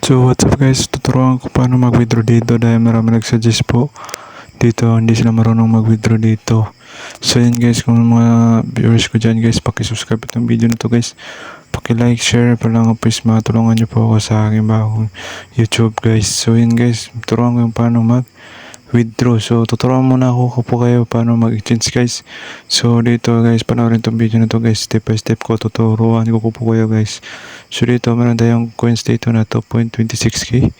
So what's up guys, tuturuan ko paano mag-withdraw dito dahil marami nagsuggest po dito, hindi sila marunong mag-withdraw dito. So yun guys, kung mga viewers ko dyan guys, pakisubscribe itong video na to guys, paki-like, share, para lang please matulungan nyo po ako sa aking bagong YouTube guys. So yun guys, tuturuan ko yung paano mag-withdraw. So tuturuan muna ako po kayo paano mag-exchange guys. So dito guys, panoorin itong video na to guys, step by step ko, tuturuan ko po kayo guys. So dito meron tayong coins dito na 2.26k.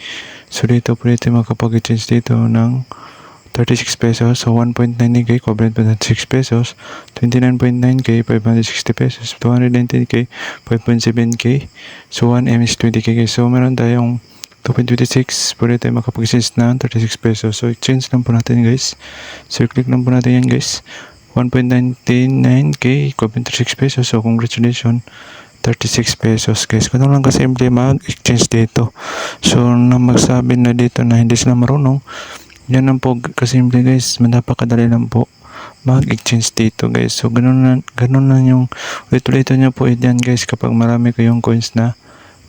So dito pwede makapag-exchange dito ng 36 pesos, so 1.90k, equivalent pa 6 pesos, 29.9k, 560 pesos, 219k, 5.7k, so 1M is 20k. So meron tayong 2.26, pwede tayo makapag-exchange ng 36 pesos. So exchange lang po natin guys. So click lang po natin yan guys. 1.99k, equivalent to 6 pesos. So congratulations, 36 pesos guys. Kung lang kasimple mag-exchange dito. So na magsabi na dito na hindi sila marunong, yan lang po kasimple guys, napakadali lang po mag-exchange dito guys. So ganun na yung ulit-ulitin nyo po yan guys kapag marami kayong coins na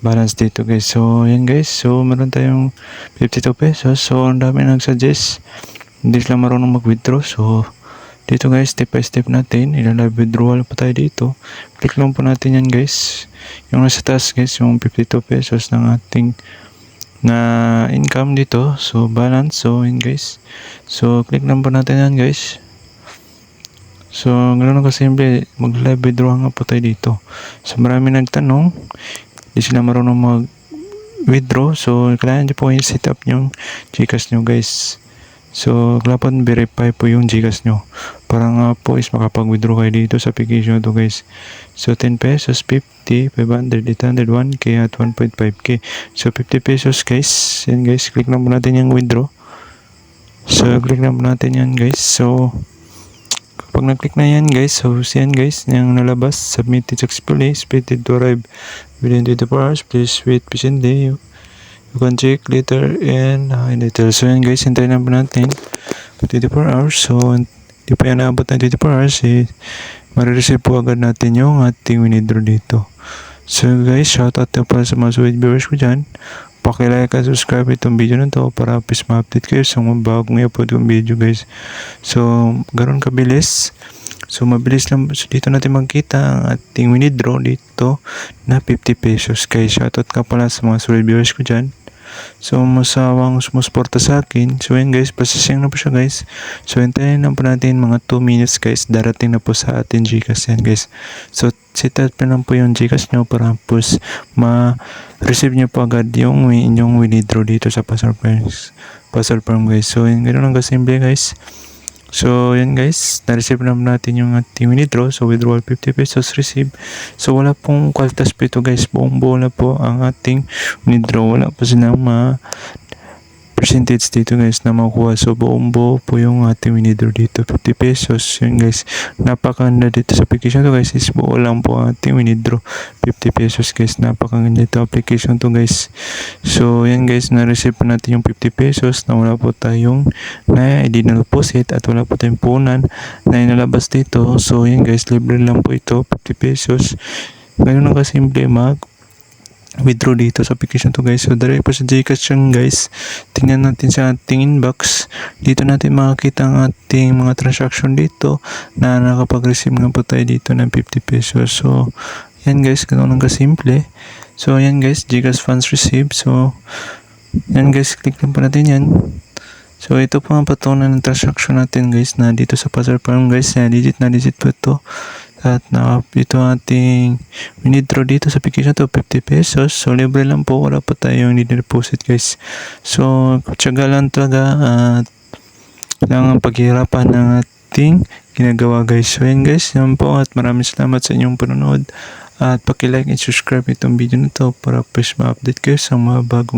balance dito guys. So yan guys, so meron tayong 52 pesos. So ang dami nagsuggest, hindi sila marunong mag-withdraw. So dito guys, step by step natin, ilalive withdrawal pa tayo dito. Click lang po natin yan guys, yung nasa taas guys, yung 52 pesos ng ating na income dito. So balance, so yun guys, so click lang po natin yan guys. So ganoon kasimple, mag-live withdraw nga po tayo dito. So marami nagtanong, hindi sila marunong mag-withdraw. So kailangan nyo po yung setup yung Gcash nyo guys. So kailangan verify po yung Gcash nyo para nga po is makapag-withdraw kayo dito sa application to guys. So 10 pesos, 50, 500, 800, 1k at 1.5k. So 50 pesos guys. Yan guys, click lang po natin yung withdraw. So click lang po natin yan guys. So kapag na-click na yan guys, so yan guys, yung nalabas, submitted successfully, expected to arrive within 24 hours, please wait patiently. You can check later and in details. So yan guys, hintayin lang po natin 24 hours. So hindi pa yan naabot ng 24 hours, marireceive po agad natin yung ating withdraw dito. So guys, shoutout na pala sa mga sulit viewers ko dyan. Pakilike at subscribe itong video na to para please ma-update kayo sa mga bagong i-upload yung video guys. So ganoon kabilis. So mabilis lang. So dito natin magkita ang ating withdraw dito na 50 pesos guys. Shoutout ka pala sa mga sulit viewers ko dyan. So masawang sumusuporta sa akin. So yun guys, processing na po siya guys. So hintayin lang po natin mga 2 minutes guys, darating na po sa ating Gcash yan guys. So set up lang po yung Gcash nyo para po ma-receive nyo po agad yung inyong withdraw dito sa Puzzle Farm guys. So yun, ganoon lang kasimple guys. So yan guys, na-receive naman natin yung ating withdraw. So withdrawal 50 pesos receive. So wala pong kwaltas po ito guys, buong buo na po ang ating withdraw. Wala po silang percentage dito guys na makuha. So buong buo po yung ating withdraw dito, 50 pesos. Yun guys, napakaganda dito sa application to guys, is buo lang po ang ating withdraw, 50 pesos guys. Napakaganda dito application to guys. So yan guys, na-receive po natin yung 50 pesos na wala po tayong na-ID na deposit at wala po tayong punan na inalabas dito. So yan guys, libre lang po ito, 50 pesos. Ganun lang kasimple withdraw dito sa application to guys. So direct po sa Gcash yan guys. Tingnan natin sa ating inbox. Dito natin makikita ang ating mga transaction dito na nakapag-receive nga po tayo dito ng 50 pesos. So yan guys, ganun lang kasimple. So yan guys, Gcash funds received. So yan guys, click lang po natin yan. So ito po ang patunay ng transaction natin guys na dito sa Puzzle Farm guys. Digit na digit po ito. At ito ating withdraw dito sa application to, 50 pesos. So libre lang po, wala pa tayong deposit guys. So tiyaga lang talaga at lang paghihirapan ng ating ginagawa guys. So yan guys, yan po, at maraming salamat sa inyong panonood. At paki-like and subscribe itong video na to para please ma-update kayo sa mga bagong